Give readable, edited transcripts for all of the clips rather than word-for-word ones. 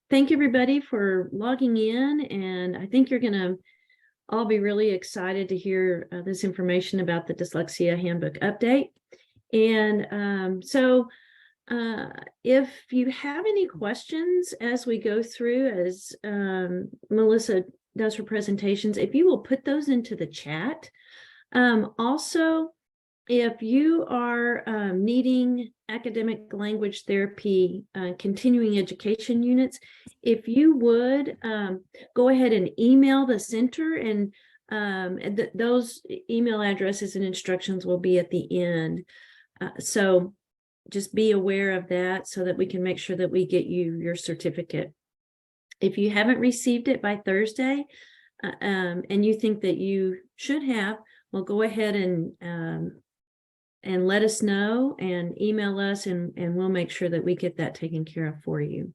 Thank you, everybody, for logging in, and I think you're going to all be really excited to hear this information about the Dyslexia Handbook update. And if you have any questions as we go through, as Melissa does her presentations, if you will put those into the chat. Also, if you are needing academic language therapy continuing education units, if you would go ahead and email the center, and those email addresses and instructions will be at the end. So just be aware of that so that we can make sure that we get you your certificate. If you haven't received it by Thursday and you think that you should have, well, go ahead and let us know and email us, and we'll make sure that we get that taken care of for you.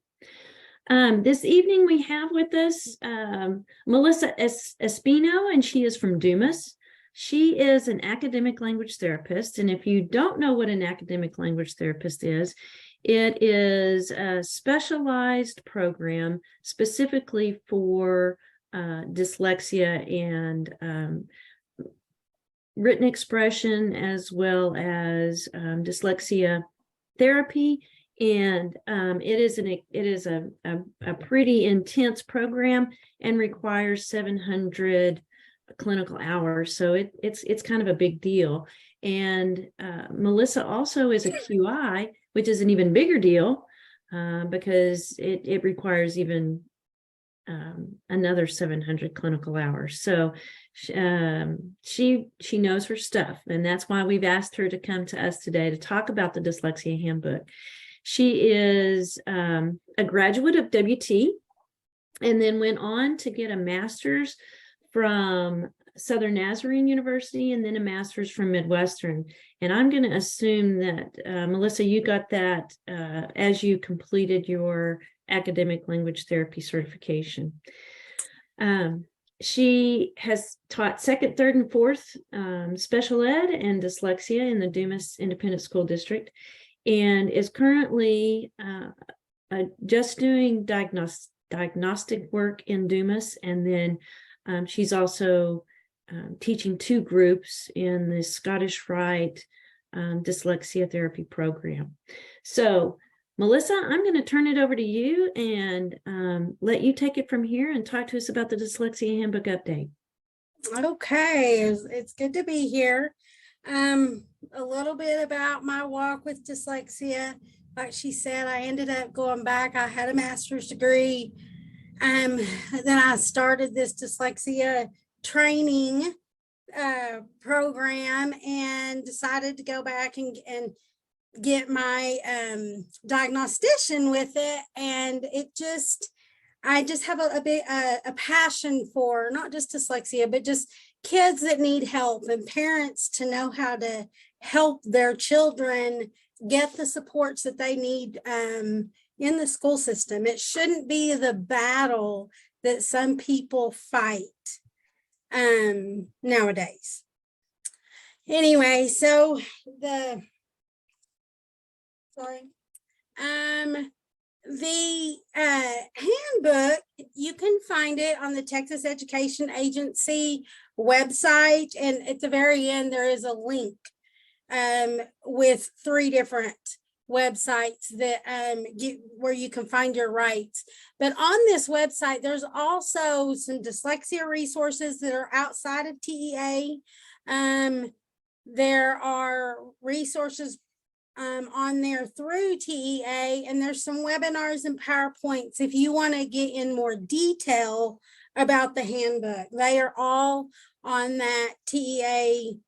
This evening we have with us Melissa Espino, and she is from Dumas. She is an academic language therapist, and if you don't know what an academic language therapist is, it is a specialized program specifically for dyslexia and written expression, as well as dyslexia therapy. And it is a pretty intense program and requires 700 clinical hours. So it's kind of a big deal. And Melissa also is a QI, which is an even bigger deal because it requires even another 700 clinical hours. So she knows her stuff, and that's why we've asked her to come to us today to talk about the Dyslexia Handbook. She is a graduate of WT and then went on to get a master's from Southern Nazarene University and then a master's from Midwestern. And I'm going to assume that, Melissa, you got that as you completed your academic language therapy certification. She has taught second, third, and fourth special ed and dyslexia in the Dumas Independent School District, and is currently just doing diagnostic work in Dumas. And then she's also teaching 2 groups in the Scottish Rite dyslexia therapy program. So Melissa, I'm going to turn it over to you and let you take it from here and talk to us about the Dyslexia Handbook update. Okay, it's good to be here. A little bit about my walk with dyslexia. Like she said, I ended up going back. I had a master's degree. Then I started this dyslexia training program and decided to go back and get my diagnostician with it. And I just have a passion for not just dyslexia, but just kids that need help, and parents to know how to help their children get the supports that they need in the school system. It shouldn't be the battle that some people fight nowadays. Anyway, so the handbook, you can find it on the Texas Education Agency website, and at the very end there is a link with 3 different websites that where you can find your rights. But on this website there's also some dyslexia resources that are outside of TEA. There are resources on there through TEA, and there's some webinars and PowerPoints if you want to get in more detail about the handbook. They are all on that TEA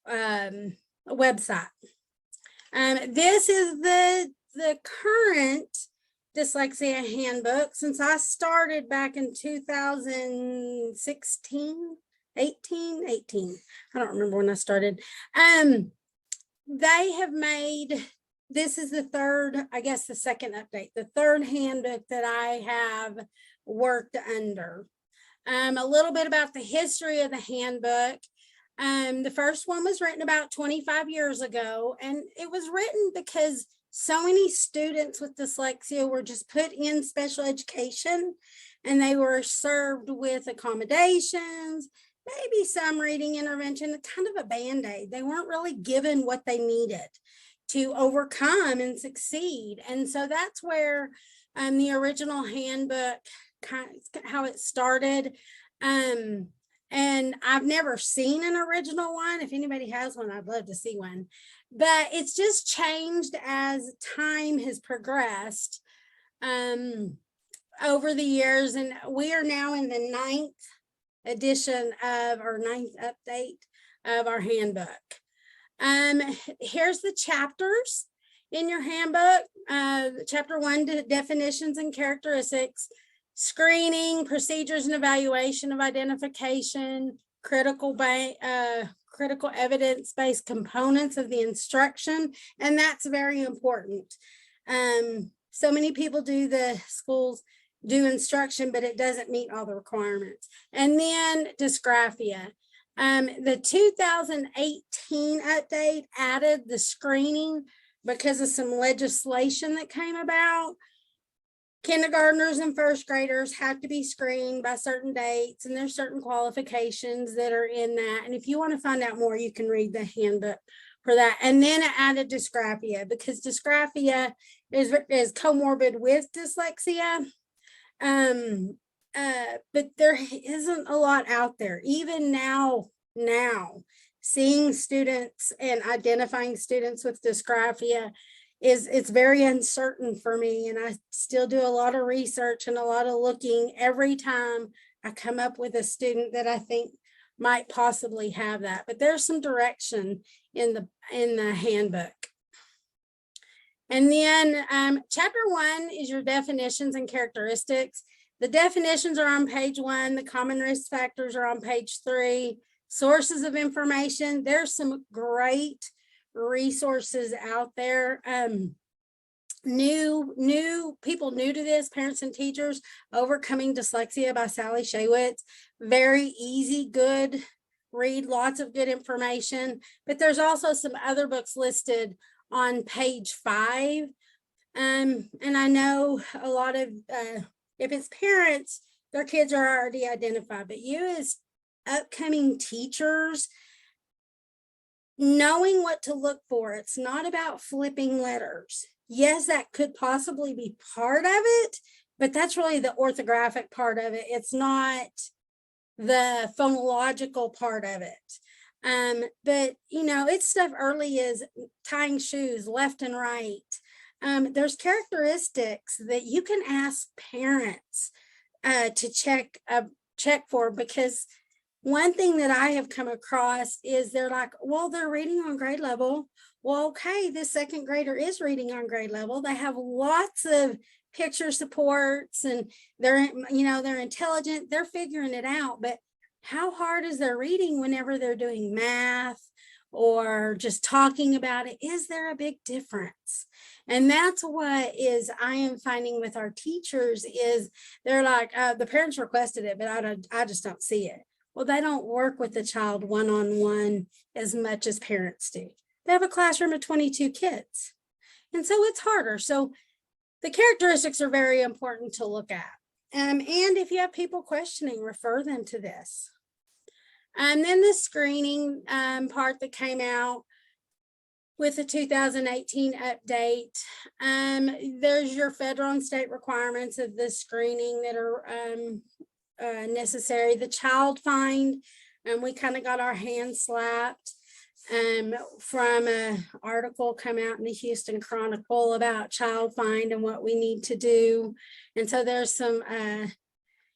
website. This is the current Dyslexia Handbook since I started back in 2016, 18. I don't remember when I started. They have made, this is the third, I guess the second update, the third handbook that I have worked under. A little bit about the history of the handbook. The first one was written about 25 years ago, and it was written because so many students with dyslexia were just put in special education, and they were served with accommodations, maybe some reading intervention, kind of a Band-Aid. They weren't really given what they needed to overcome and succeed. And so that's where the original handbook, how it started. And I've never seen an original one. If anybody has one, I'd love to see one. But it's just changed as time has progressed over the years. And we are now in the 9th edition of, or 9th update of our handbook. Here's the chapters in your handbook. Chapter 1, definitions and characteristics, screening, procedures and evaluation of identification, critical evidence-based components of the instruction, and that's very important. So many people schools do instruction, but it doesn't meet all the requirements. And then dysgraphia. The 2018 update added the screening because of some legislation that came about. Kindergartners and first graders have to be screened by certain dates, and there's certain qualifications that are in that. And if you want to find out more, you can read the handbook for that. And then it added dysgraphia, because dysgraphia is comorbid with dyslexia. But there isn't a lot out there. Even now, seeing students and identifying students with dysgraphia it's very uncertain for me. And I still do a lot of research and a lot of looking every time I come up with a student that I think might possibly have that. But there's some direction in the handbook. And then chapter 1 is your definitions and characteristics. The definitions are on page 1. The common risk factors are on page 3. Sources of information. There's some great resources out there. New people new to this, parents and teachers, Overcoming Dyslexia by Sally Shaywitz. Very easy, good read, lots of good information. But there's also some other books listed on page 5. And I know a lot of, if it's parents, their kids are already identified, but you as upcoming teachers, knowing what to look for. It's not about flipping letters. Yes, that could possibly be part of it, but that's really the orthographic part of it. It's not the phonological part of it. But it's stuff early as tying shoes left and right. There's characteristics that you can ask parents to check for, because one thing that I have come across is they're like, well, they're reading on grade level. Well, okay, this second grader is reading on grade level. They have lots of picture supports, and they're intelligent, they're figuring it out. But how hard is their reading whenever they're doing math or just talking about it? Is there a big difference? And that's what I am finding with our teachers is they're like, the parents requested it, but I just don't see it. Well, they don't work with the child one-on-one as much as parents do. They have a classroom of 22 kids. And so it's harder. So the characteristics are very important to look at. And if you have people questioning, refer them to this. And then the screening part that came out with the 2018 update. There's your federal and state requirements of the screening that are necessary. The child find, and we kind of got our hands slapped from an article come out in the Houston Chronicle about child find and what we need to do. And so there's some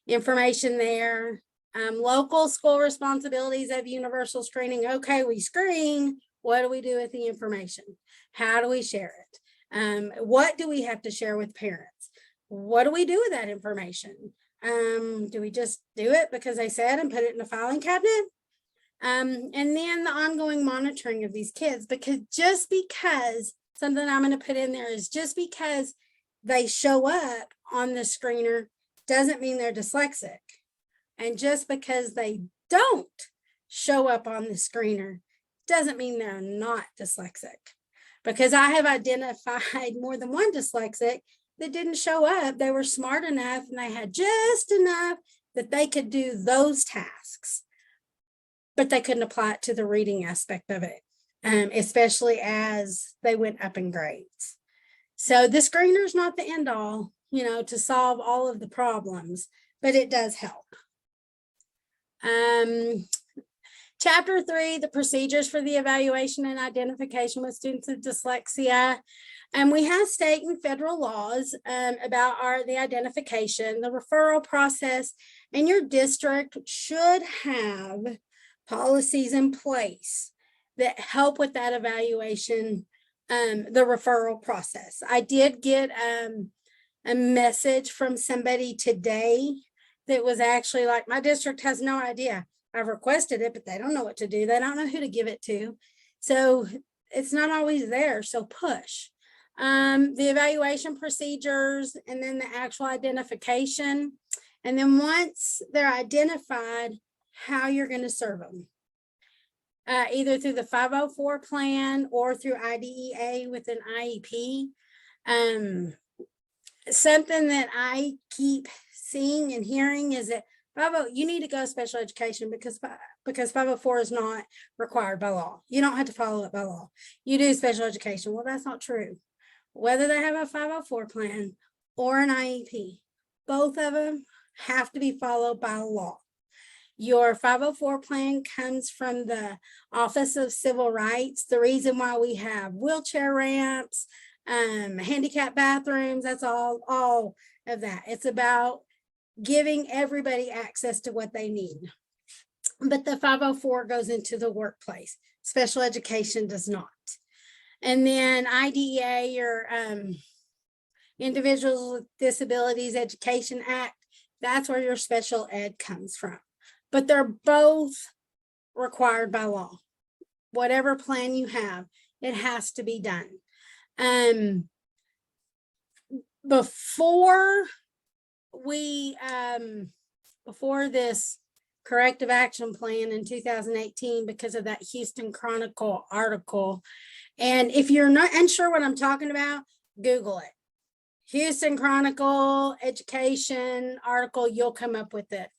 information there. Local school responsibilities of universal screening. Okay, we screen. What do we do with the information? How do we share it? What do we have to share with parents? What do we do with that information? Do we just do it because they said and put it in a filing cabinet? And then the ongoing monitoring of these kids, because just because something I'm going to put in there is just because they show up on the screener doesn't mean they're dyslexic. And just because they don't show up on the screener doesn't mean they're not dyslexic. because I have identified more than one dyslexic that didn't show up. They were smart enough and they had just enough that they could do those tasks, but they couldn't apply it to the reading aspect of it, especially as they went up in grades. So the screener is not the end all, to solve all of the problems, but it does help. Chapter 3, the procedures for the evaluation and identification with students with dyslexia. And we have state and federal laws about the identification, the referral process, and your district should have policies in place that help with that evaluation, the referral process. I did get a message from somebody today that was actually like, my district has no idea. I've requested it, but they don't know what to do. They don't know who to give it to. So it's not always there. So push. The evaluation procedures and then the actual identification. And then once they're identified, how you're going to serve them. Either through the 504 plan or through IDEA with an IEP. Something that I keep seeing and hearing is that you need to go to special education because 504 is not required by law. You don't have to follow it by law. You do special education. Well, that's not true. Whether they have a 504 plan or an IEP, both of them have to be followed by law. Your 504 plan comes from the Office of Civil Rights. The reason why we have wheelchair ramps, handicap bathrooms, that's all of that. It's about giving everybody access to what they need. But the 504 goes into the workplace. Special education does not. And then IDEA, your Individuals with Disabilities Education Act, that's where your special ed comes from. But they're both required by law. Whatever plan you have, it has to be done. Before this corrective action plan in 2018, because of that Houston Chronicle article, and if you're not unsure what I'm talking about, Google it. Houston Chronicle education article, you'll come up with it.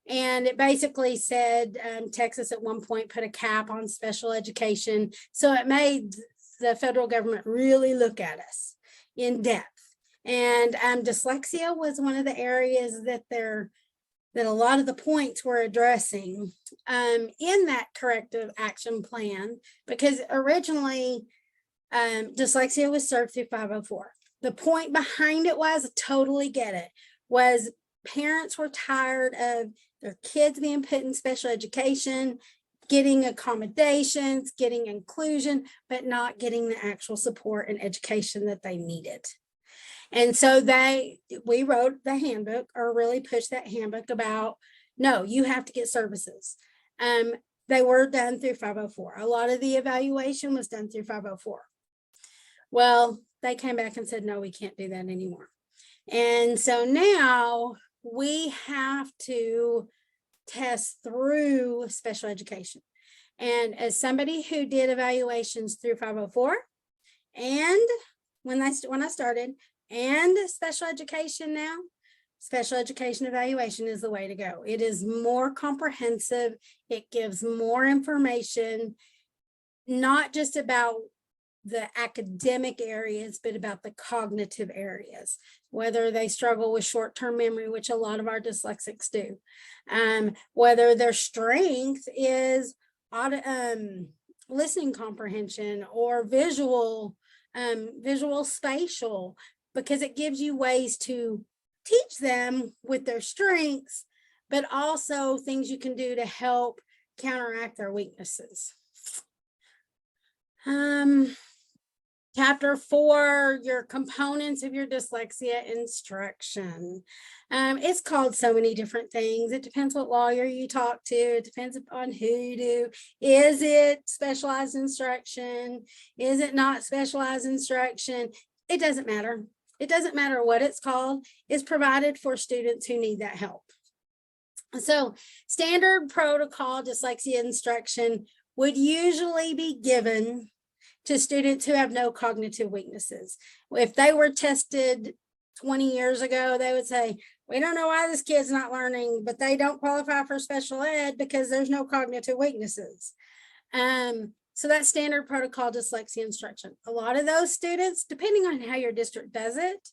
And it basically said Texas at one point put a cap on special education. So it made the federal government really look at us in depth. And dyslexia was one of the areas that a lot of the points were addressing in that corrective action plan, because originally dyslexia was served through 504. The point behind it was, I totally get it, was parents were tired of their kids being put in special education, getting accommodations, getting inclusion, but not getting the actual support and education that they needed. And so we wrote the handbook, or really pushed that handbook about, no, you have to get services. They were done through 504. A lot of the evaluation was done through 504. Well, they came back and said, no, we can't do that anymore. And so now we have to test through special education. And as somebody who did evaluations through 504, and when I started, and special education now, special education evaluation is the way to go. It is more comprehensive. It gives more information, not just about the academic areas, but about the cognitive areas, whether they struggle with short-term memory, which a lot of our dyslexics do, whether their strength is listening comprehension or visual spatial, because it gives you ways to teach them with their strengths, but also things you can do to help counteract their weaknesses. Chapter 4, your components of your dyslexia instruction. It's called so many different things. It depends what lawyer you talk to. It depends upon who you do. Is it specialized instruction? Is it not specialized instruction? It doesn't matter. It doesn't matter what it's called. It's provided for students who need that help. So standard protocol dyslexia instruction would usually be given to students who have no cognitive weaknesses. If they were tested 20 years ago, they would say, we don't know why this kid's not learning, but they don't qualify for special ed because there's no cognitive weaknesses. So that's standard protocol dyslexia instruction. A lot of those students, depending on how your district does it,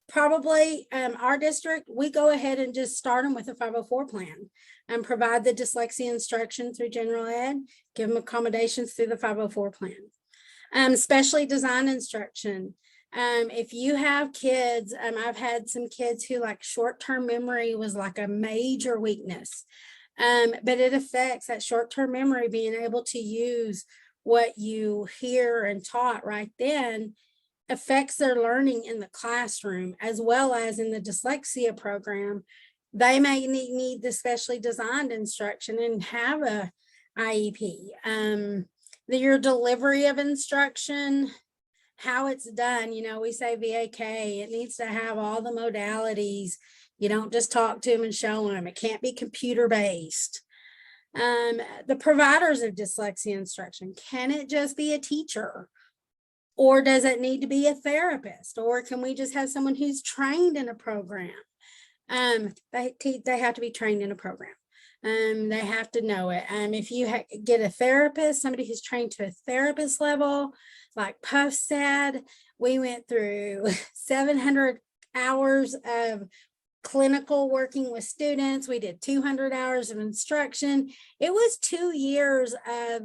probably our district, we go ahead and just start them with a 504 plan and provide the dyslexia instruction through general ed, give them accommodations through the 504 plan. Specially designed instruction. If you have kids, I've had some kids who like short-term memory was like a major weakness, but it affects that short-term memory, being able to use what you hear and taught right then affects their learning in the classroom as well as in the dyslexia program. They may need the specially designed instruction and have a IEP. Your delivery of instruction, how it's done, we say VAK, it needs to have all the modalities. You don't just talk to them and show them. It can't be computer-based. The providers of dyslexia instruction, can it just be a teacher? Or does it need to be a therapist? Or can we just have someone who's trained in a program? They have to be trained in a program. They have to know it. If you get a therapist, somebody who's trained to a therapist level, like Puff said, we went through 700 hours of clinical working with students. We did 200 hours of instruction. It was 2 years of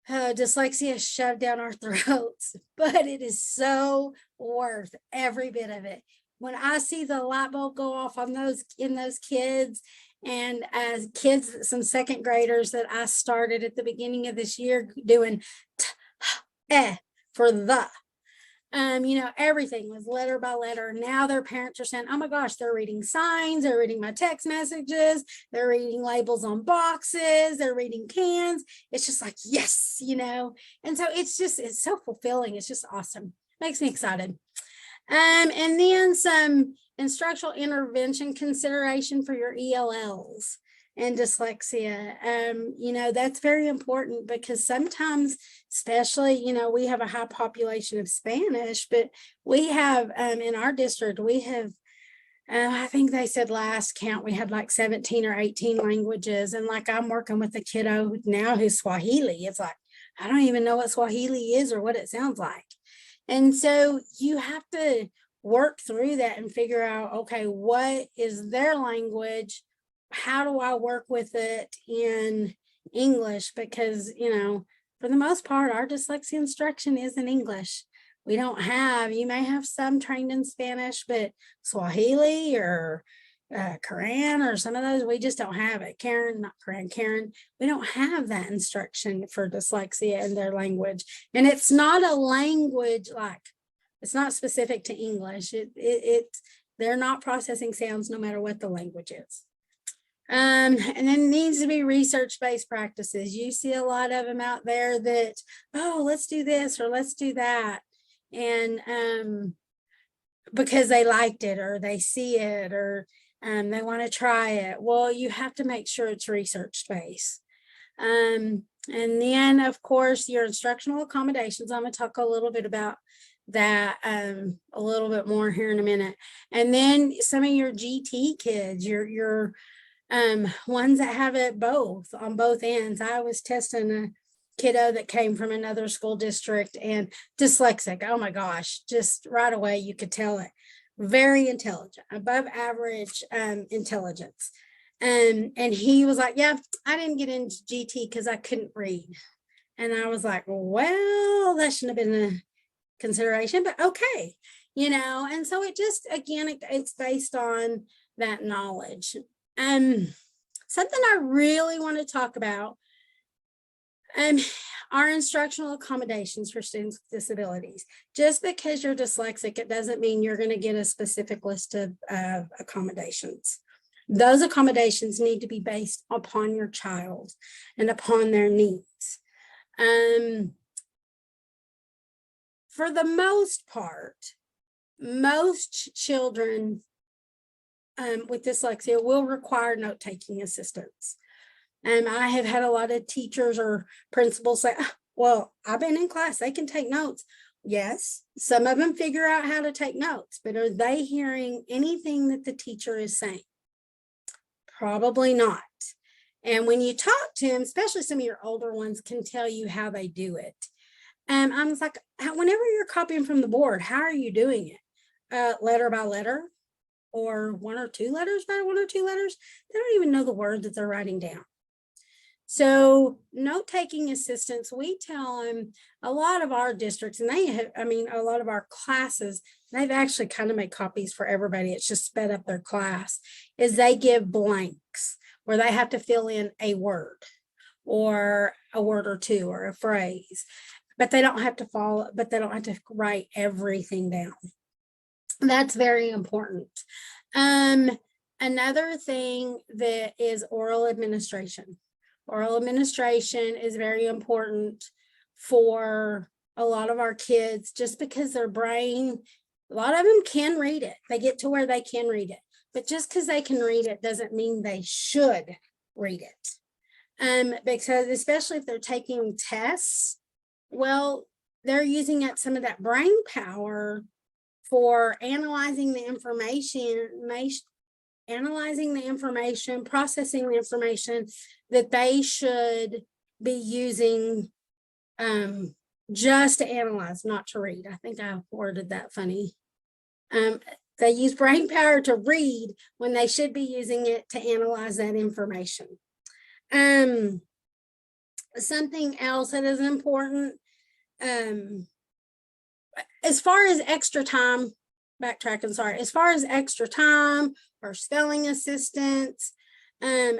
dyslexia shoved down our throats, but it is so worth every bit of it. When I see the light bulb go off on those kids, and as kids, some second graders that I started at the beginning of this year doing for the, everything was letter by letter. Now their parents are saying, oh my gosh, they're reading signs, they're reading my text messages, they're reading labels on boxes, they're reading cans. It's just like, yes, and so it's so fulfilling. It's just awesome. Makes me excited. And then some instructional intervention consideration for your ELLs and dyslexia. That's very important because sometimes, especially, we have a high population of Spanish, but we have in our district, we have, I think they said last count, we had like 17 or 18 languages. And like I'm working with a kiddo now who's Swahili. It's like, I don't even know what Swahili is or what it sounds like. And so you have to work through that and figure out, okay, what is their language? How do I work with it in English? Because, for the most part, our dyslexia instruction is in English. We don't have, you may have some trained in Spanish, but Swahili or Korean or some of those, we just don't have it. Karen, we don't have that instruction for dyslexia in their language. And it's not a language it's not specific to English. They're not processing sounds no matter what the language is. And then it needs to be research-based practices. You see a lot of them out there that, oh, let's do this or let's do that. And because they liked it or they see it or they want to try it. Well, you have to make sure it's research-based. And then, of course, your instructional accommodations. I'm going to talk a little bit about that a little bit more here in a minute. And then some of your GT kids, your ones that have it both on both ends. I was testing a kiddo that came from another school district and dyslexic. Oh my gosh, just right away you could tell it. Very intelligent, above average intelligence. And he was like, yeah, I didn't get into GT because I couldn't read. And I was like, well, that shouldn't have been a consideration, but okay, and so it just, again, it's based on that knowledge. Something I really want to talk about are instructional accommodations for students with disabilities. Just because you're dyslexic, it doesn't mean you're going to get a specific list of accommodations. Those accommodations need to be based upon your child and upon their needs. For the most part, most children with dyslexia will require note-taking assistance. I have had a lot of teachers or principals say, oh, Well, I've been in class, they can take notes. Yes, some of them figure out how to take notes, but are they hearing anything that the teacher is saying? Probably not. And when you talk to them, especially some of your older ones can tell you how they do it. And I was like, whenever you're copying from the board, how are you doing it? Letter by letter, or one or two letters by one or two letters? They don't even know the word that they're writing down. So note-taking assistants, we tell them, a lot of our districts, and they have, a lot of our classes, they've actually kind of made copies for everybody. It's just sped up their class, is they give blanks where they have to fill in a word or a word or two or a phrase, but they don't have to write everything down. That's very important. Another thing that is oral administration. Oral administration is very important for a lot of our kids, just because their brain, a lot of them can read it. They get to where they can read it, but just because they can read it doesn't mean they should read it. Because especially if they're taking tests, well, they're using up some of that brain power for analyzing the information, processing the information that they should be using just to analyze, not to read. I think I worded that funny. They use brain power to read when they should be using it to analyze that information. Something else that is important, as far as extra time, as far as extra time or spelling assistance,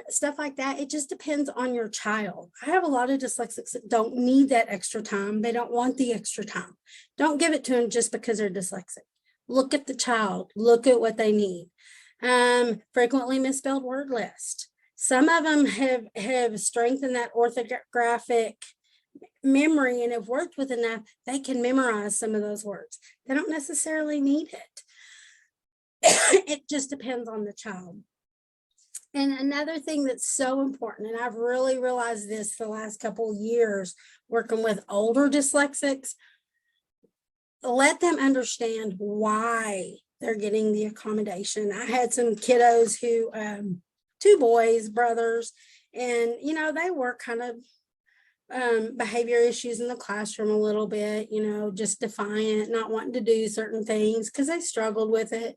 stuff like that, it just depends on your child. I have a lot of dyslexics that don't need that extra time. They don't want the extra time. Don't give it to them just because they're dyslexic. Look at the child, look at what they need. Frequently misspelled word list. Some of them have strengthened that orthographic memory and have worked with enough, they can memorize some of those words. They don't necessarily need it. It just depends on the child. And another thing that's so important, and I've really realized this the last couple of years working with older dyslexics, let them understand why they're getting the accommodation. I had some kiddos who, two boys, brothers, and they were kind of behavior issues in the classroom a little bit, just defiant, not wanting to do certain things because they struggled with it.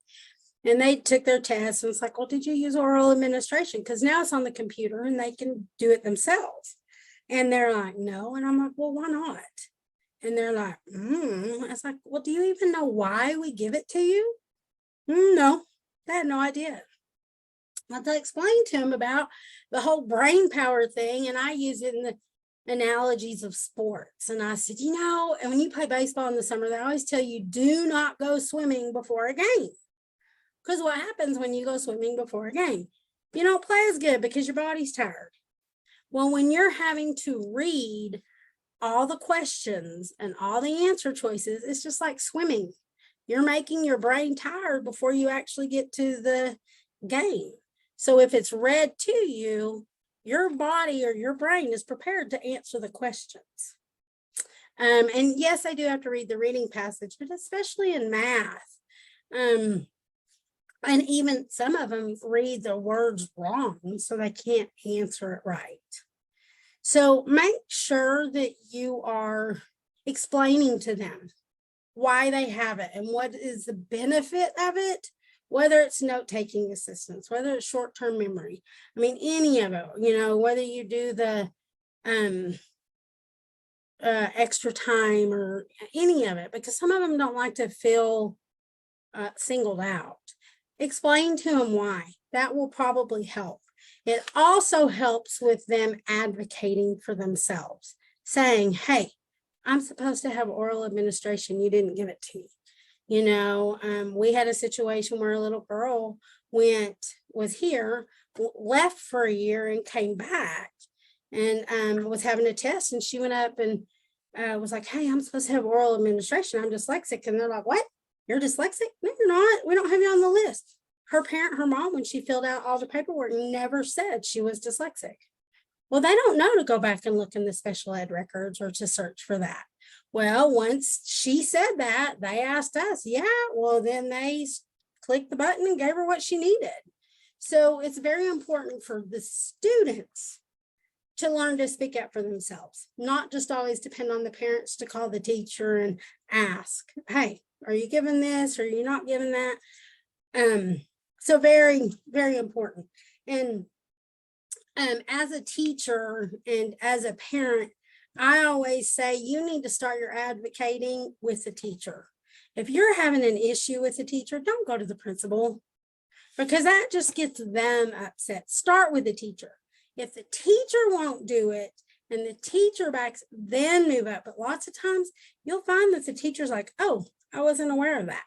And they took their tests and it's like, well, did you use oral administration? Because now it's on the computer and they can do it themselves. And they're like, no. And I'm like, well, why not? And they're like, It's like, well, do you even know why we give it to you? No, they had no idea. I had to explain to them about the whole brain power thing. And I use it in the analogies of sports. And I said, and when you play baseball in the summer, they always tell you, do not go swimming before a game. Because what happens when you go swimming before a game? You don't play as good because your body's tired. Well, when you're having to read all the questions and all the answer choices, it's just like swimming. You're making your brain tired before you actually get to the game. So if it's read to you, your body or your brain is prepared to answer the questions. And yes, I do have to read the reading passage, but especially in math. And even some of them read the words wrong, so they can't answer it right. So make sure that you are explaining to them why they have it and what is the benefit of it, whether it's note-taking assistance, whether it's short-term memory. Any of it, whether you do the extra time or any of it, because some of them don't like to feel singled out. Explain to them why. That will probably help. It also helps with them advocating for themselves, saying, hey, I'm supposed to have oral administration. You didn't give it to me. We had a situation where a little girl was here, left for a year and came back and was having a test. And she went up and was like, hey, I'm supposed to have oral administration. I'm dyslexic. And they're like, what? You're dyslexic? No, you're not. We don't have you on the list. Her mom, when she filled out all the paperwork, never said she was dyslexic. Well, they don't know to go back and look in the special ed records or to search for that. Well, once she said that, they asked us, yeah, well, then they clicked the button and gave her what she needed. So it's very important for the students to learn to speak up for themselves, not just always depend on the parents to call the teacher and ask, hey, are you giving this? Or are you not giving that? So very, very important. And as a teacher and as a parent, I always say you need to start your advocating with the teacher. If you're having an issue with the teacher, don't go to the principal, because that just gets them upset. Start with the teacher. If the teacher won't do it and the teacher backs, then move up. But lots of times you'll find that the teacher's like, oh, I wasn't aware of that.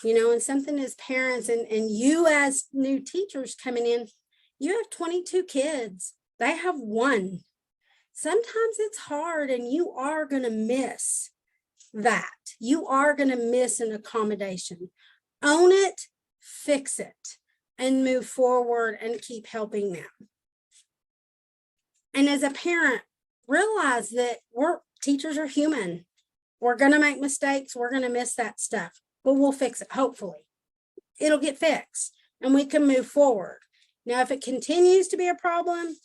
And something as parents and you as new teachers coming in, you have 22 kids. They have one. Sometimes it's hard and you are going to miss that. You are going to miss an accommodation. Own it, fix it, and move forward and keep helping them. And as a parent, realize that teachers are human. We're going to make mistakes. We're going to miss that stuff, but we'll fix it. Hopefully it'll get fixed and we can move forward. Now, if it continues to be a problem,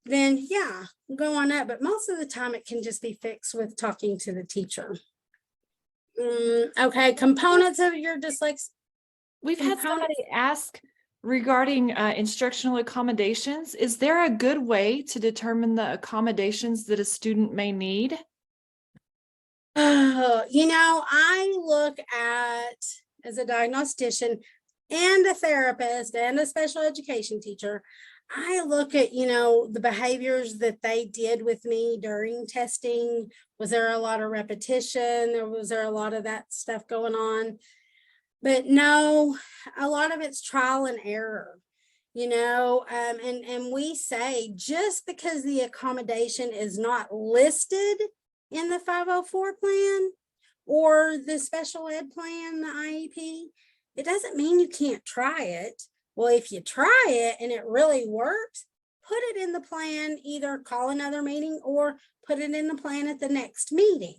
then yeah, go on up. But most of the time it can just be fixed with talking to the teacher. Okay, components of your dyslexia. We've had somebody ask regarding instructional accommodations. Is there a good way to determine the accommodations that a student may need? I look at, as a diagnostician and a therapist and a special education teacher, I look at, the behaviors that they did with me during testing. Was there a lot of repetition, or was there a lot of that stuff going on? But no, a lot of it's trial and error, and we say just because the accommodation is not listed in the 504 plan or the special ed plan, the IEP, it doesn't mean you can't try it. Well, if you try it and it really works, put it in the plan, either call another meeting or put it in the plan at the next meeting.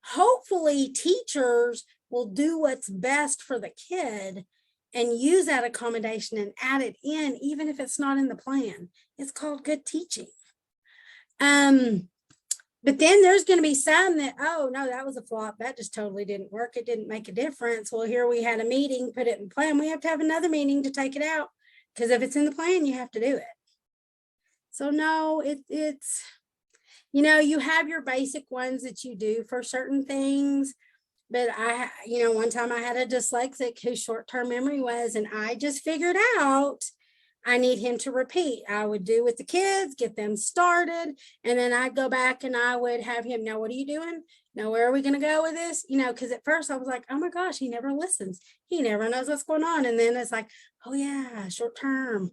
Hopefully teachers will do what's best for the kid and use that accommodation and add it in, even if it's not in the plan. It's called good teaching. But then there's going to be some that, oh, no, that was a flop. That just totally didn't work. It didn't make a difference. Well, here we had a meeting, put it in plan. We have to have another meeting to take it out, because if it's in the plan, you have to do it. So no, it's, you have your basic ones that you do for certain things. But one time I had a dyslexic whose short-term memory was, and I just figured out I need him to repeat. I would do with the kids, get them started, and then I'd go back and I would have him, now what are you doing? Now where are we going to go with this? Because at first I was like, oh my gosh, he never listens. He never knows what's going on. And then it's like, oh yeah, short term.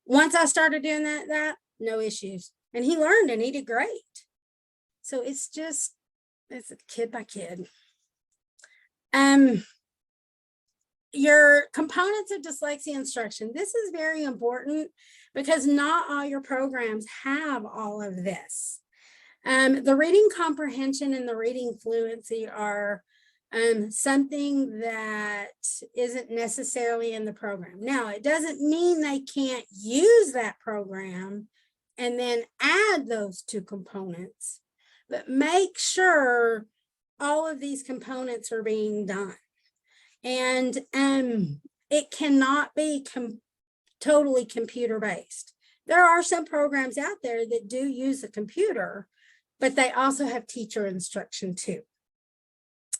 Once I started doing that, no issues. And he learned and he did great. So it's kid by kid. Your components of dyslexia instruction. This is very important because not all your programs have all of this. The reading comprehension and the reading fluency are something that isn't necessarily in the program. Now, it doesn't mean they can't use that program and then add those two components, but make sure all of these components are being done. And it cannot be totally computer-based. There are some programs out there that do use a computer, but they also have teacher instruction too.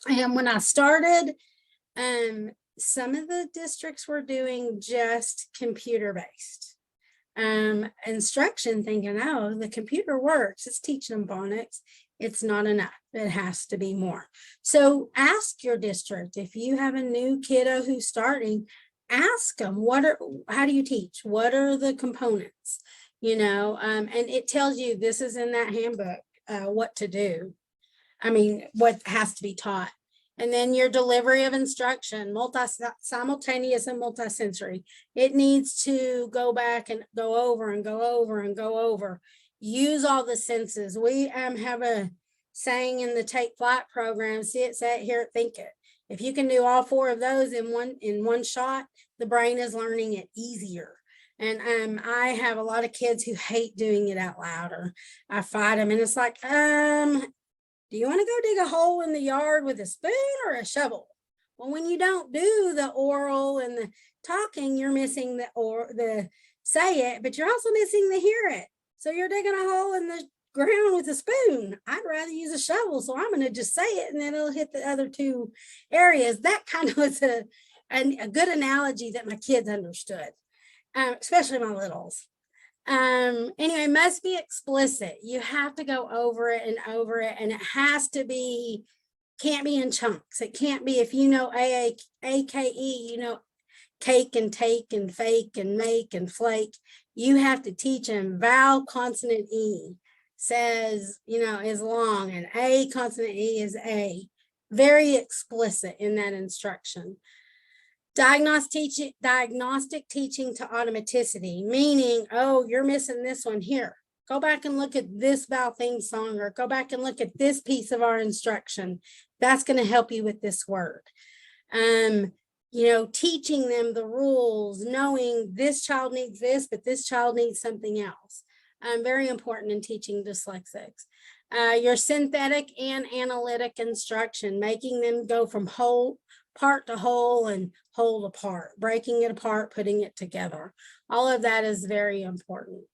And when I started, some of the districts were doing just computer-based instruction, thinking, oh, the computer works, it's teaching them phonics. It's not enough. It has to be more. So ask your district, if you have a new kiddo who's starting, ask them, how do you teach? What are the components? And it tells you, this is in that handbook, what to do. What has to be taught. And then your delivery of instruction, simultaneous and multisensory. It needs to go back and go over and go over and go over. use all the senses. We have a saying in the Take Flight program, see it, say it, hear it, think it. If you can do all 4 of those in one shot, the brain is learning it easier. And I have a lot of kids who hate doing it out loud, or I fight them, and it's like, do you want to go dig a hole in the yard with a spoon or a shovel? Well, when you don't do the oral and the talking, you're missing the say it, but you're also missing the hear it. So you're digging a hole in the ground with a spoon. I'd rather use a shovel, so I'm going to just say it, and then it'll hit the other 2 areas. That kind of was a good analogy that my kids understood, especially my littles. Anyway, must be explicit. You have to go over it, and it has to be, can't be in chunks. It can't be, if you know A-K-E, you know cake and take and fake and make and flake. You have to teach them vowel consonant E says, is long, and A consonant E is A. Very explicit in that instruction. Diagnostic teaching to automaticity, meaning, oh, you're missing this one here. Go back and look at this vowel theme song, or go back and look at this piece of our instruction. That's going to help you with this word. Teaching them the rules, knowing this child needs this, but this child needs something else. Very important in teaching dyslexics. Your synthetic and analytic instruction, making them go from part to whole and whole to part, breaking it apart, putting it together. All of that is very important.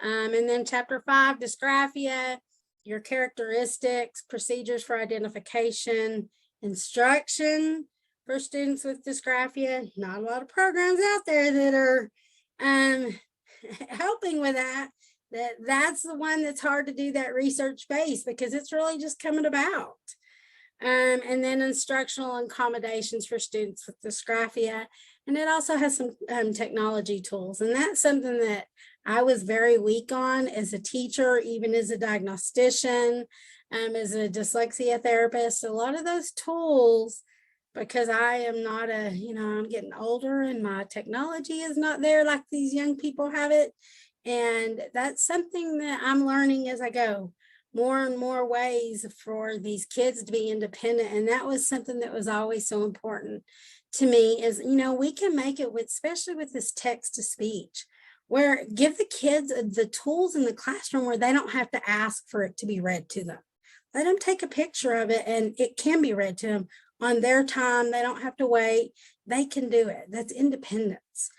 And then chapter 5, dysgraphia, your characteristics, procedures for identification, instruction for students with dysgraphia. Not a lot of programs out there that are helping with that. That's the one that's hard to do that research base, because it's really just coming about. And then instructional accommodations for students with dysgraphia. And it also has some technology tools. And that's something that I was very weak on as a teacher, even as a diagnostician, as a dyslexia therapist. A lot of those tools, because I am not I'm getting older and my technology is not there like these young people have it. And that's something that I'm learning as I go. More and more ways for these kids to be independent. And that was something that was always so important to me, is, we can make it with, especially with this text to speech, where give the kids the tools in the classroom where they don't have to ask for it to be read to them. Let them take a picture of it and it can be read to them on their time. They don't have to wait. They can do it. That's independence.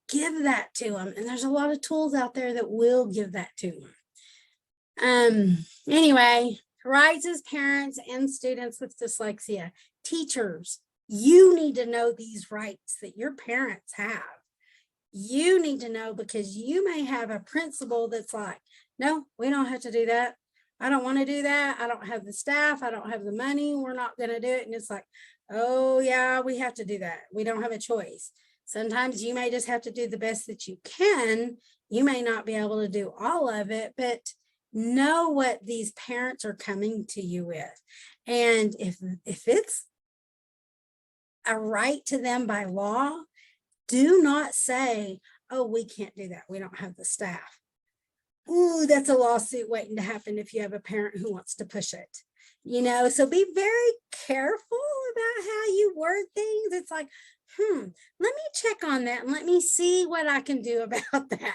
Give that to them. And there's a lot of tools out there that will give that to them. Anyway, rights as parents and students with dyslexia. Teachers, you need to know these rights that your parents have. You need to know, because you may have a principal that's like, no, we don't have to do that. I don't want to do that. I don't have the staff. I don't have the money. We're not going to do it. And it's like, oh yeah, we have to do that. We don't have a choice. Sometimes you may just have to do the best that you can. You may not be able to do all of it, but know what these parents are coming to you with. And if it's a right to them by law, do not say, oh, we can't do that. We don't have the staff. Ooh, that's a lawsuit waiting to happen if you have a parent who wants to push it. So be very careful about how you word things. It's like, let me check on that and let me see what I can do about that.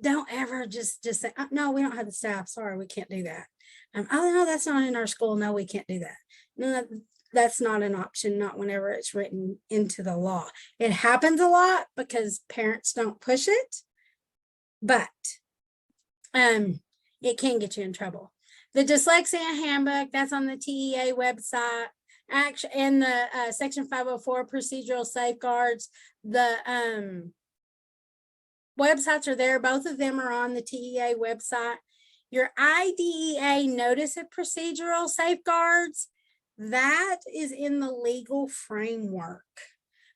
Don't ever just say, oh, no, we don't have the staff. Sorry, we can't do that. Oh, no, that's not in our school. No, we can't do that. No, that's not an option, not whenever it's written into the law. It happens a lot because parents don't push it, but it can get you in trouble. The Dyslexia Handbook, that's on the TEA website. Actually, and the Section 504 procedural safeguards, the websites are there. Both of them are on the TEA website. Your IDEA notice of procedural safeguards, that is in the legal framework.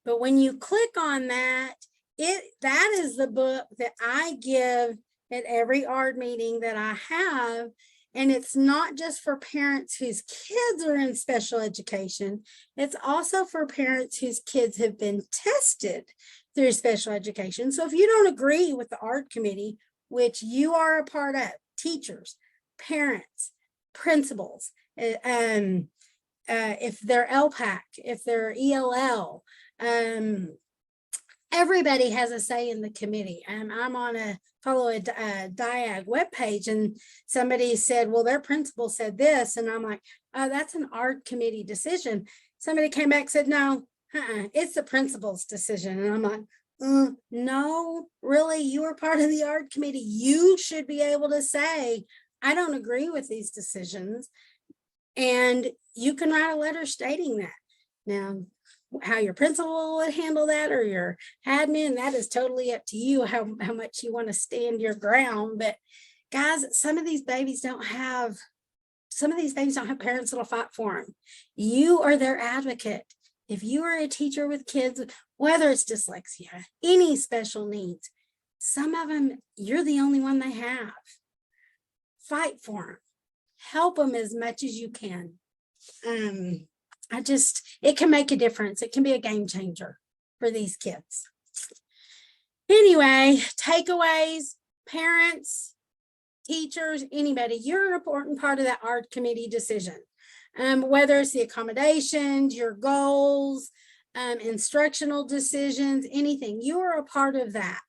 But when you click on that, that is the book that I give at every ARD meeting that I have. And it's not just for parents whose kids are in special education. It's also for parents whose kids have been tested through special education. So if you don't agree with the ARD committee, which you are a part of, teachers, parents, principals, if they're LPAC, if they're ELL, everybody has a say in the committee. I'm on follow a DIAG webpage, and somebody said, well, their principal said this. And I'm like, oh, that's an ARD committee decision. Somebody came back and said, no, it's the principal's decision. And I'm like, no, really, you are part of the ARD committee. You should be able to say, I don't agree with these decisions. And you can write a letter stating that. Now, how your principal would handle that, or your admin, that is totally up to you, how much you want to stand your ground. But guys, some of these babies don't have parents that'll fight for them. You are their advocate. If you are a teacher with kids, whether it's dyslexia, any special needs, some of them, you're the only one they have. Fight for them. Help them as much as you can. It can make a difference. It can be a game changer for these kids. Anyway, takeaways, parents, teachers, anybody, you're an important part of that ARD committee decision. Whether it's the accommodations, your goals, instructional decisions, anything, you are a part of that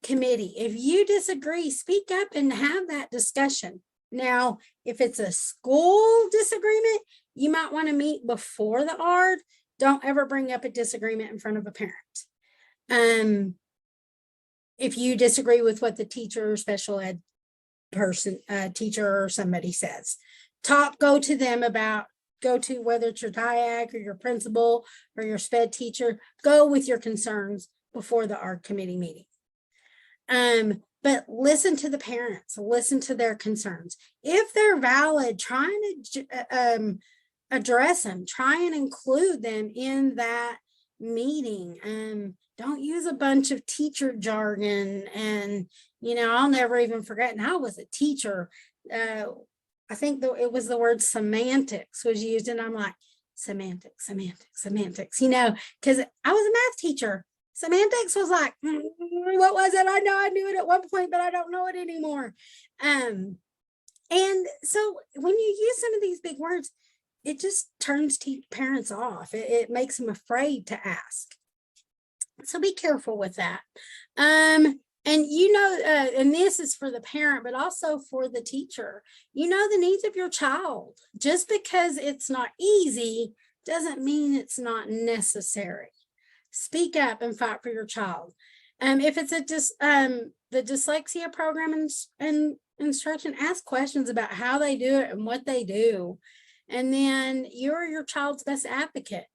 committee. If you disagree, speak up and have that discussion. Now, if it's a school disagreement, you might want to meet before the ARD. Don't ever bring up a disagreement in front of a parent. If you disagree with what the teacher or special ed person, teacher or somebody says, go to whether it's your DIAC or your principal or your SPED teacher, go with your concerns before the ARD committee meeting. But listen to the parents, listen to their concerns. If they're valid, try and address them, try and include them in that meeting. Don't use a bunch of teacher jargon. And, I'll never even forget, and I was a teacher. I think it was the word semantics was used, and I'm like, semantics, because I was a math teacher. Semantics was like, what was it? I know I knew it at one point, but I don't know it anymore. And so when you use some of these big words, it just turns parents off. It makes them afraid to ask. So be careful with that. And and this is for the parent, but also for the teacher. The needs of your child. Just because it's not easy doesn't mean it's not necessary. Speak up and fight for your child. If it's the dyslexia program and instruction, ask questions about how they do it and what they do. And then you're your child's best advocate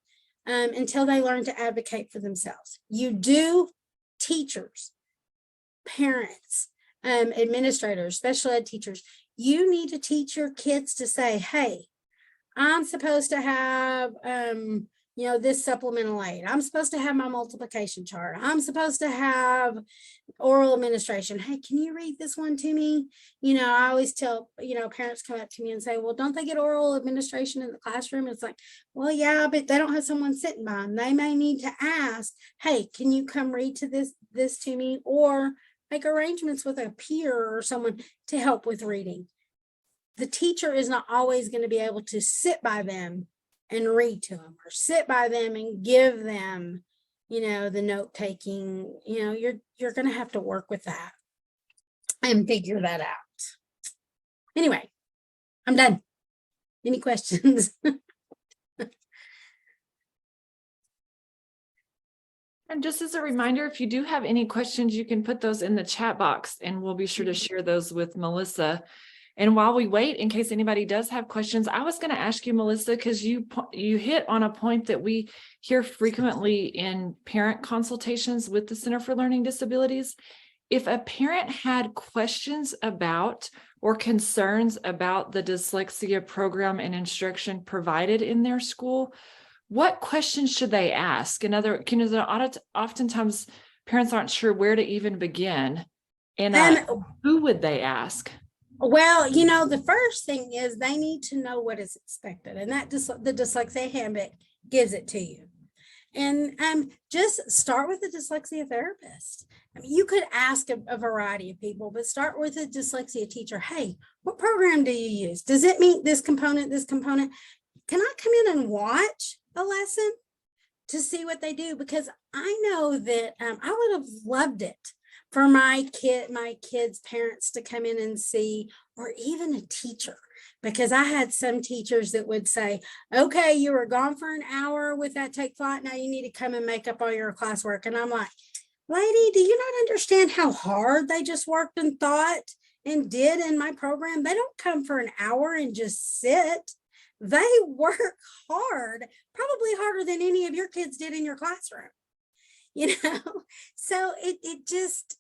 until they learn to advocate for themselves. Teachers, parents, administrators, special ed teachers, you need to teach your kids to say, hey, I'm supposed to have this supplemental aid. I'm supposed to have my multiplication chart. I'm supposed to have oral administration. Hey, can you read this one to me? I always tell, parents come up to me and say, well, don't they get oral administration in the classroom? It's like, well, yeah, but they don't have someone sitting by them. They may need to ask, hey, can you come read this to me? Or make arrangements with a peer or someone to help with reading. The teacher is not always going to be able to sit by them and read to them, or sit by them and give them, the note taking. You're going to have to work with that and figure that out. Anyway, I'm done. Any questions? And just as a reminder, if you do have any questions, you can put those in the chat box and we'll be sure to share those with Melissa. And while we wait, in case anybody does have questions, I was going to ask you, Melissa, because you hit on a point that we hear frequently in parent consultations with the Center for Learning Disabilities. If a parent had questions about or concerns about the dyslexia program and instruction provided in their school, what questions should they ask? Oftentimes parents aren't sure where to even begin. And who would they ask? Well, the first thing is they need to know what is expected, and that the Dyslexia Handbook gives it to you. And just start with a dyslexia therapist. I mean, you could ask a variety of people, but start with a dyslexia teacher. Hey, what program do you use? Does it meet this component, this component? Can I come in and watch a lesson to see what they do? Because I know that I would have loved it for my kids' parents to come in and see, or even a teacher, because I had some teachers that would say, okay, you were gone for an hour with that take flight. Now you need to come and make up all your classwork. And I'm like, lady, do you not understand how hard they just worked and thought and did in my program? They don't come for an hour and just sit. They work hard, probably harder than any of your kids did in your classroom. So it just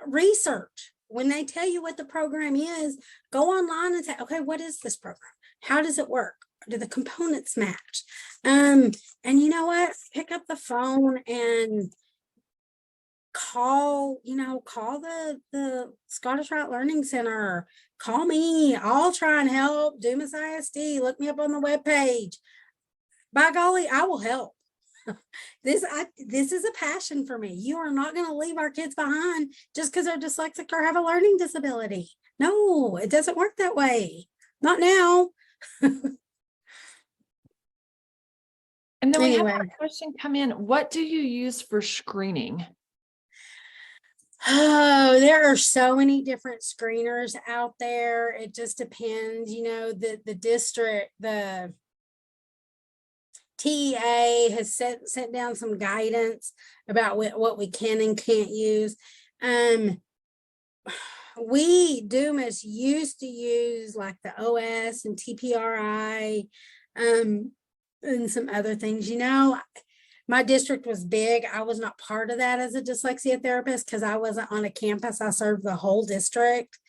research. When they tell you what the program is, go online and say, okay, what is this program? How does it work? Do the components match? And you know what? Pick up the phone and call the Scottish Rite Learning Center. Call me. I'll try and help. Do Miss ISD. Look me up on the webpage. By golly, I will help. This is a passion for me. You are not going to leave our kids behind just because they're dyslexic or have a learning disability. No, it doesn't work that way. Not now. And then we have Anyway. a question come in. What do you use for screening? Oh, there are so many different screeners out there. It just depends, the district, the TEA has sent down some guidance about what we can and can't use. We Dumas used to use like the OS and TPRI, and some other things. My district was big. I was not part of that as a dyslexia therapist because I wasn't on a campus. I served the whole district.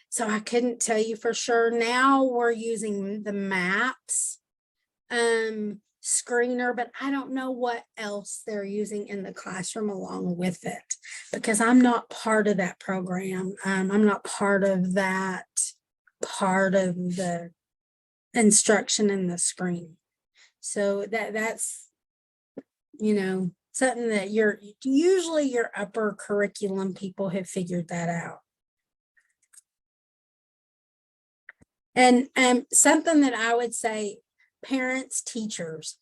So I couldn't tell you for sure. Now we're using the MAPS screener, but I don't know what else they're using in the classroom along with it because I'm not part of that program. I'm not part of that part of the instruction in the screen. So that's something that usually your upper curriculum people have figured that out. And something that I would say, parents, teachers,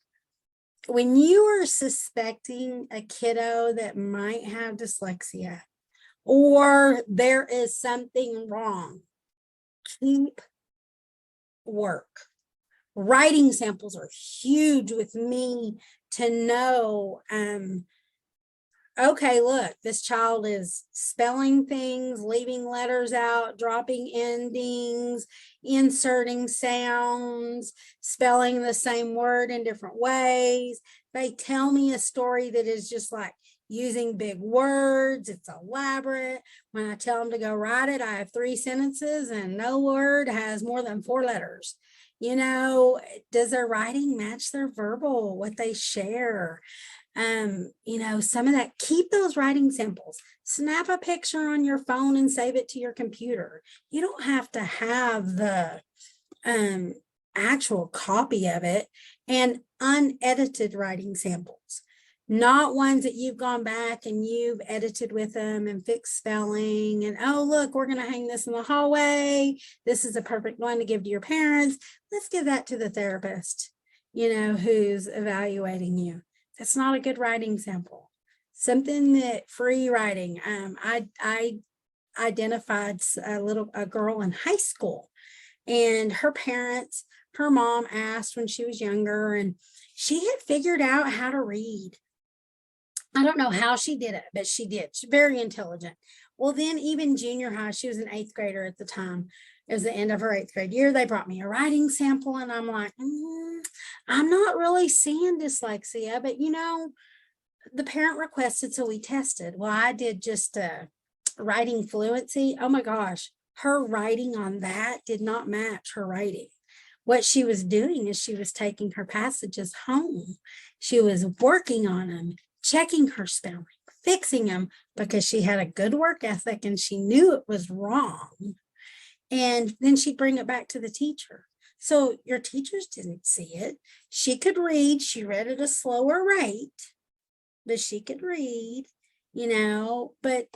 when you are suspecting a kiddo that might have dyslexia or there is something wrong, keep work. Writing samples are huge with me to know, okay, look, this child is spelling things, leaving letters out, dropping endings, inserting sounds, spelling the same word in different ways. They tell me a story that is just like using big words. It's elaborate. When I tell them to go write it, I have 3 sentences and no word has more than 4 letters. Does their writing match their verbal, what they share? Some of that, keep those writing samples, snap a picture on your phone and save it to your computer. You don't have to have the actual copy of it, and unedited writing samples, not ones that you've gone back and you've edited with them and fixed spelling and, oh, look, we're going to hang this in the hallway. This is a perfect one to give to your parents. Let's give that to the therapist, who's evaluating you. That's not a good writing sample. Something that free writing. I identified a girl in high school, and her mom asked when she was younger, and she had figured out how to read. I don't know how she did it, but she did. She's very intelligent. Well, then even junior high, she was an 8th grader at the time. It was the end of her 8th grade year. They brought me a writing sample, and I'm like, I'm not really seeing dyslexia, but the parent requested, so we tested. Well, I did just writing fluency. Oh my gosh, her writing on that did not match her writing. What she was doing is she was taking her passages home. She was working on them, checking her spelling, fixing them, because she had a good work ethic and she knew it was wrong. And then she'd bring it back to the teacher. So your teachers didn't see it. She could read. She read at a slower rate, but she could read, but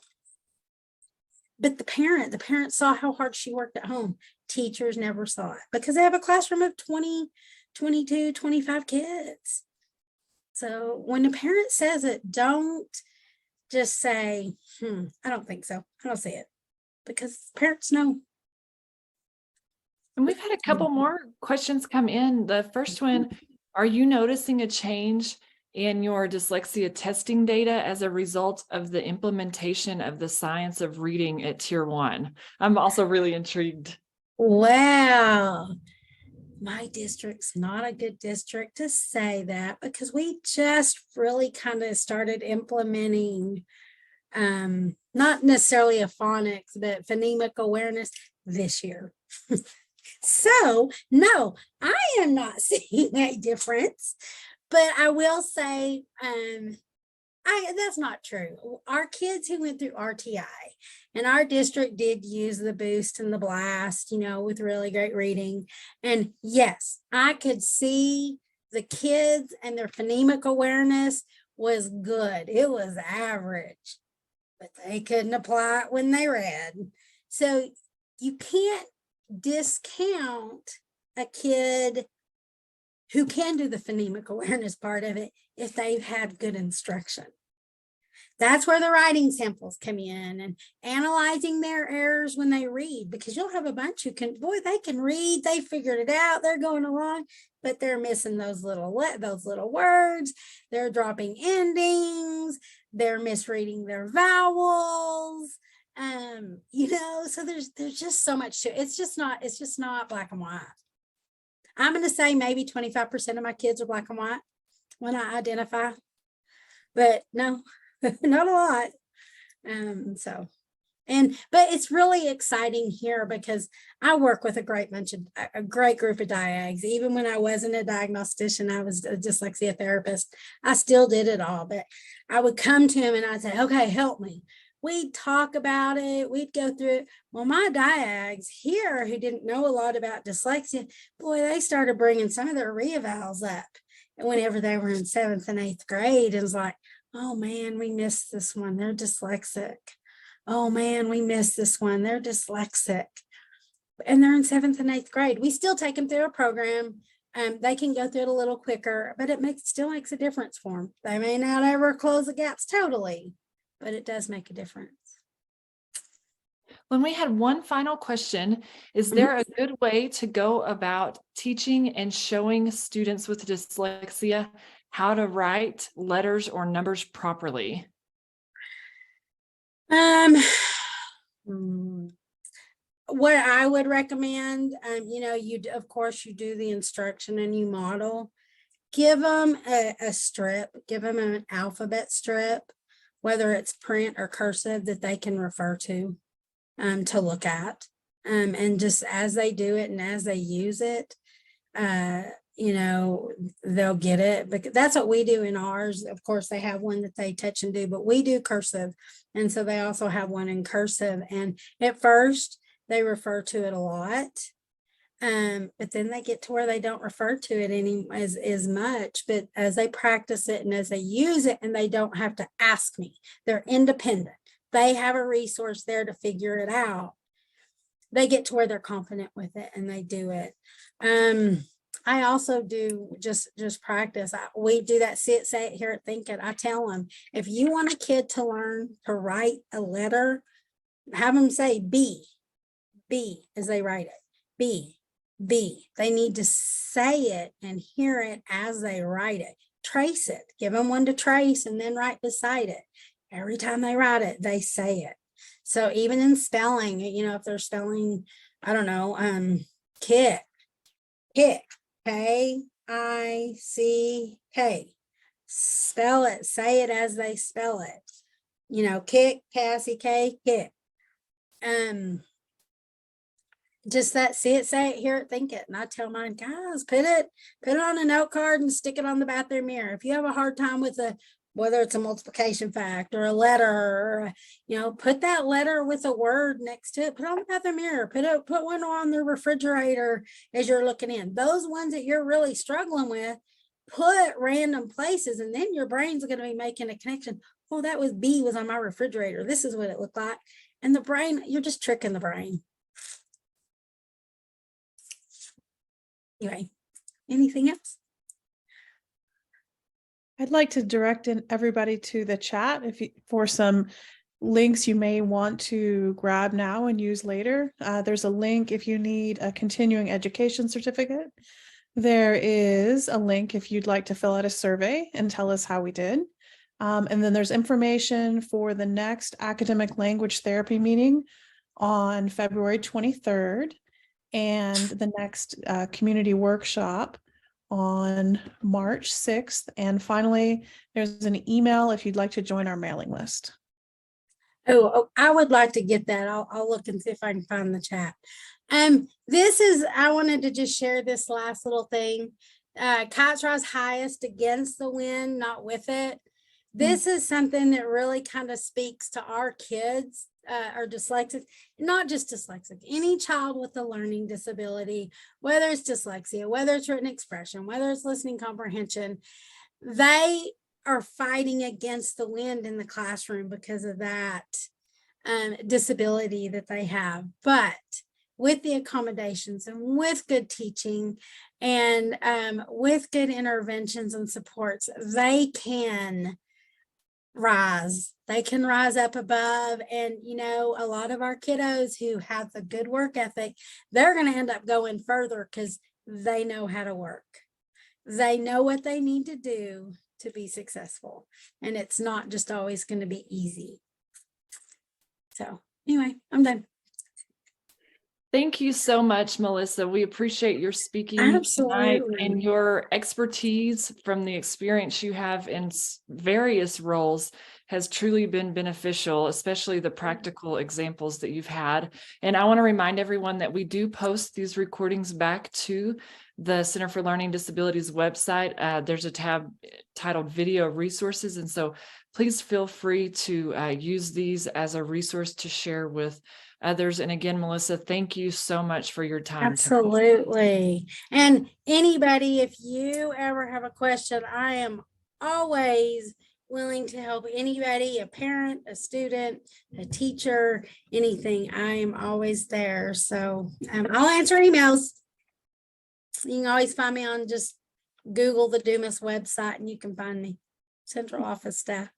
the parent saw how hard she worked at home. Teachers never saw it because they have a classroom of 20, 22, 25 kids. So when the parent says it, don't just say, I don't think so. I don't see it, because parents know. And we've had a couple more questions come in. The first one, are you noticing a change in your dyslexia testing data as a result of the implementation of the science of reading at Tier 1? I'm also really intrigued. Wow. My district's not a good district to say that, because we just really kind of started implementing not necessarily a phonics, but phonemic awareness this year. So no, I am not seeing a difference, but I will say that's not true. Our kids who went through RTI, and our district did use the boost and the blast, with really great reading. And yes, I could see the kids and their phonemic awareness was good. It was average, but they couldn't apply it when they read. So you can't discount a kid who can do the phonemic awareness part of it if they've had good instruction. That's where the writing samples come in, and analyzing their errors when they read, because you'll have a bunch who they can read, they figured it out, they're going along, but they're missing those little words, they're dropping endings, they're misreading their vowels, so there's just so much to it. It's just not black and white. I'm going to say maybe 25% of my kids are black and white when I identify, but no, not a lot. But it's really exciting here because I work with a great group of diags. Even when I wasn't a diagnostician, I was a dyslexia therapist. I still did it all, but I would come to him and I'd say, okay, help me. We'd talk about it. We'd go through it. Well, my diags here who didn't know a lot about dyslexia, boy, they started bringing some of their reevals up. And whenever they were in 7th and 8th grade, it was like, oh man, we missed this one. They're dyslexic. Oh man, we missed this one. They're dyslexic. And they're in 7th and 8th grade. We still take them through a program. They can go through it a little quicker, but it still makes a difference for them. They may not ever close the gaps totally, but it does make a difference. When we had one final question, is there a good way to go about teaching and showing students with dyslexia how to write letters or numbers properly? What I would recommend, of course you do the instruction and you model. Give them a strip, give them an alphabet strip, whether it's print or cursive, that they can refer to look at. And just as they do it and as they use it, they'll get it. But that's what we do in ours. Of course, they have one that they touch and do, but we do cursive. And so they also have one in cursive. And at first they refer to it a lot. But then they get to where they don't refer to it as much, but as they practice it and as they use it, and they don't have to ask me, they're independent. They have a resource there to figure it out. They get to where they're confident with it and they do it. I also do just practice. We do that sit, say it, hear it, think it. I tell them, if you want a kid to learn to write a letter, have them say B as they write it. B. They need to say it and hear it as they write it. Trace it. Give them one to trace and then write beside it. Every time they write it, they say it. So even in spelling, if they're spelling, I don't know, kick, K-I-C-K. Spell it, say it as they spell it. Kick, Cassie, K, kick. Just that, see it, say it, hear it, think it. And I tell mine, guys, put it on a note card and stick it on the bathroom mirror. If you have a hard time with whether it's a multiplication fact or a letter, or, you know, put that letter with a word next to it, put it on the bathroom mirror, put one on the refrigerator as you're looking in. Those ones that you're really struggling with, put random places, and then your brain's going to be making a connection. Oh, that was B was on my refrigerator. This is what it looked like. And the brain, you're just tricking the brain. Anyway, anything else? I'd like to direct everybody to the chat for some links you may want to grab now and use later. There's a link if you need a continuing education certificate. There is a link if you'd like to fill out a survey and tell us how we did. And then there's information for the next academic language therapy meeting on February 23rd and the next community workshop on March 6th. And finally, there's an email if you'd like to join our mailing list. Oh, I would like to get that. I'll look and see if I can find the chat. I wanted to just share this last little thing. Kites rise highest against the wind, not with it. This is something that really kind of speaks to our kids, are dyslexic, not just dyslexic, any child with a learning disability, whether it's dyslexia, whether it's written expression, whether it's listening comprehension, they are fighting against the wind in the classroom because of that disability that they have. But with the accommodations and with good teaching and with good interventions and supports, they can rise. They can rise up above. And, you know, a lot of our kiddos who have the good work ethic, they're going to end up going further because they know how to work. They know what they need to do to be successful. And it's not just always going to be easy. So anyway, I'm done. Thank you so much, Melissa. We appreciate your speaking tonight and your expertise from the experience you have in various roles has truly been beneficial, especially the practical examples that you've had. And I want to remind everyone that we do post these recordings back to the Center for Learning Disabilities website. There's a tab titled Video Resources. And so please feel free to use these as a resource to share with others. And again, Melissa, thank you so much for your time. Absolutely. And anybody, if you ever have a question, I am always willing to help anybody, a parent, a student, a teacher, anything. I am always there. So I'll answer emails. You can always find me on just Google the Dumas website and you can find me, central office staff.